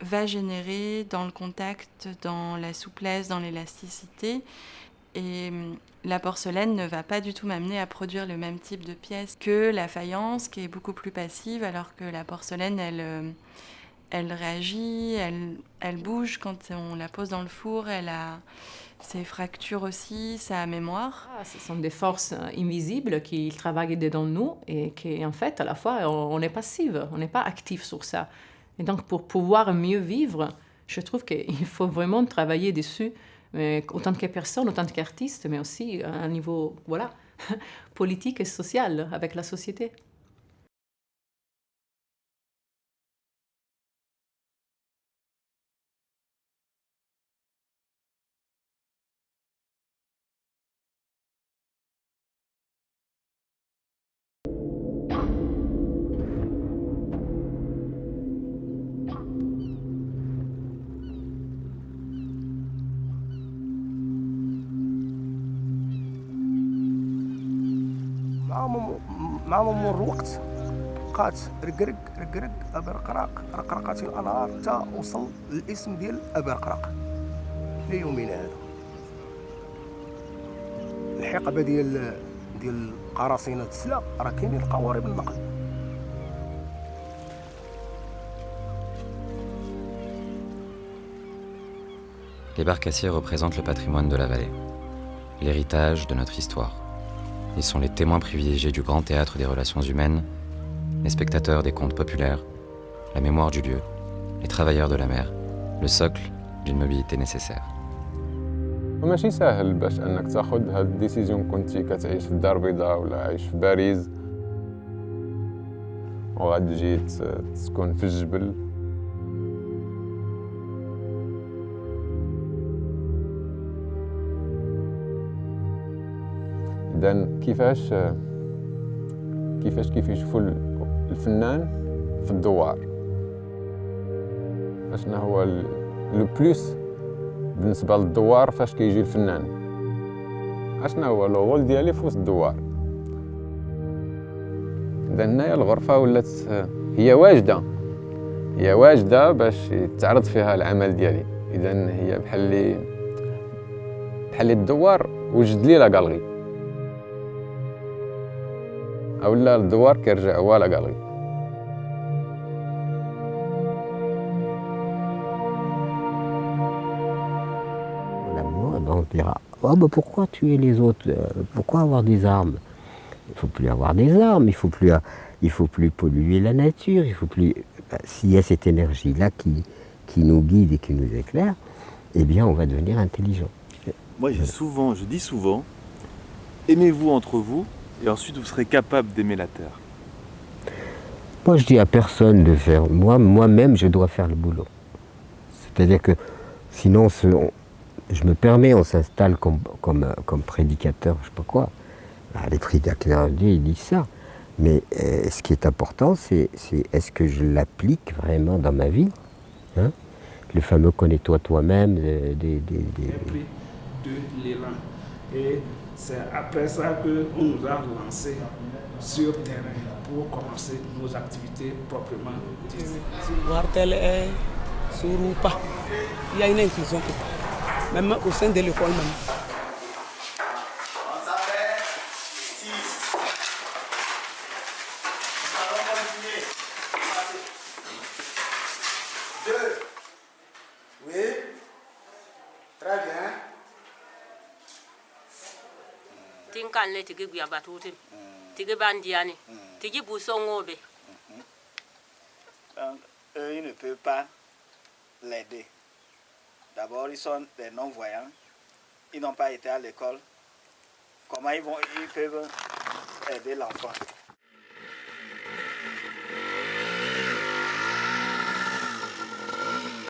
va générer dans le contact, dans la souplesse, dans l'élasticité. Et la porcelaine ne va pas du tout m'amener à produire le même type de pièce que la faïence, qui est beaucoup plus passive, alors que la porcelaine, elle réagit, elle bouge quand on la pose dans le four, elle a ses fractures aussi, sa mémoire. Ce sont des forces invisibles qui travaillent dedans nous et qui, en fait, à la fois, on est passive, on n'est pas actif sur ça. Et donc, pour pouvoir mieux vivre, je trouve qu'il faut vraiment travailler dessus, autant que personne, autant qu'artiste, mais aussi à un niveau, voilà, politique et social avec la société. مع مرور الوقت بقات رقرق رقرق أبرقراق رقرقات الأنهار حتى وصل الاسم ديال أبرقراق ليومنا هذا. الحقبة ديال قراصنة السلا راه كاينين قوارب النقل. Les barcassiers représentent le patrimoine de la vallée, l'héritage de notre histoire. Ils sont les témoins privilégiés du grand théâtre des relations humaines, les spectateurs des contes populaires, la mémoire du lieu, les travailleurs de la mer, le socle d'une mobilité nécessaire. ماشي سهل باش انك تاخذ هاد الديسيزيون كنتي كتعيش في الدار البيضاء ولا عايش في باريس وغادي تجي تسكن في الجبل. إذا كيفاش يشوفوا الفنان في الدوار، اشنا هو لو بلوس بالنسبه للدوار فاش كيجي الفنان، اشنا هو لو رول ديالي في وسط الدوار. اذا هنايا الغرفه ولات هي واجده باش يتعرض فيها العمل ديالي. اذا هي بحال اللي الدوار وجد لي لا غالري، اولا الدوار كيرجع هو لا غالري. On dira, oh, bah pourquoi tuer les autres? Pourquoi avoir des armes? Il ne faut plus avoir des armes, il faut plus polluer la nature, il faut plus... S'il y a cette énergie-là qui nous guide et qui nous éclaire, eh bien on va devenir intelligent. Moi je dis souvent, aimez-vous entre vous et ensuite vous serez capable d'aimer la terre. Moi je dis à personne de faire, moi-même je dois faire le boulot. C'est-à-dire que sinon je me permets, on s'installe comme prédicateur, je sais pas quoi. Les prédicateurs, ils disent ça. Mais ce qui est important, c'est est-ce que je l'applique vraiment dans ma vie, hein? Le fameux connais-toi toi-même. De l'élan. Et c'est après ça qu'on nous a lancés sur terrain pour commencer nos activités proprement dites. Wartel est sur ou pas. Il y a une inclusion totale. Même au sein de l'école même. Ça fait 6. Nous allons continuer. 2. Oui. Très bien. Tinkanle tigi biabatuti. Tigi bandiani. Tigi bousongobe. Donc, eux, ils ne peuvent pas l'aider. D'abord, ils sont des non-voyants. Ils n'ont pas été à l'école. Comment ils peuvent aider l'enfant?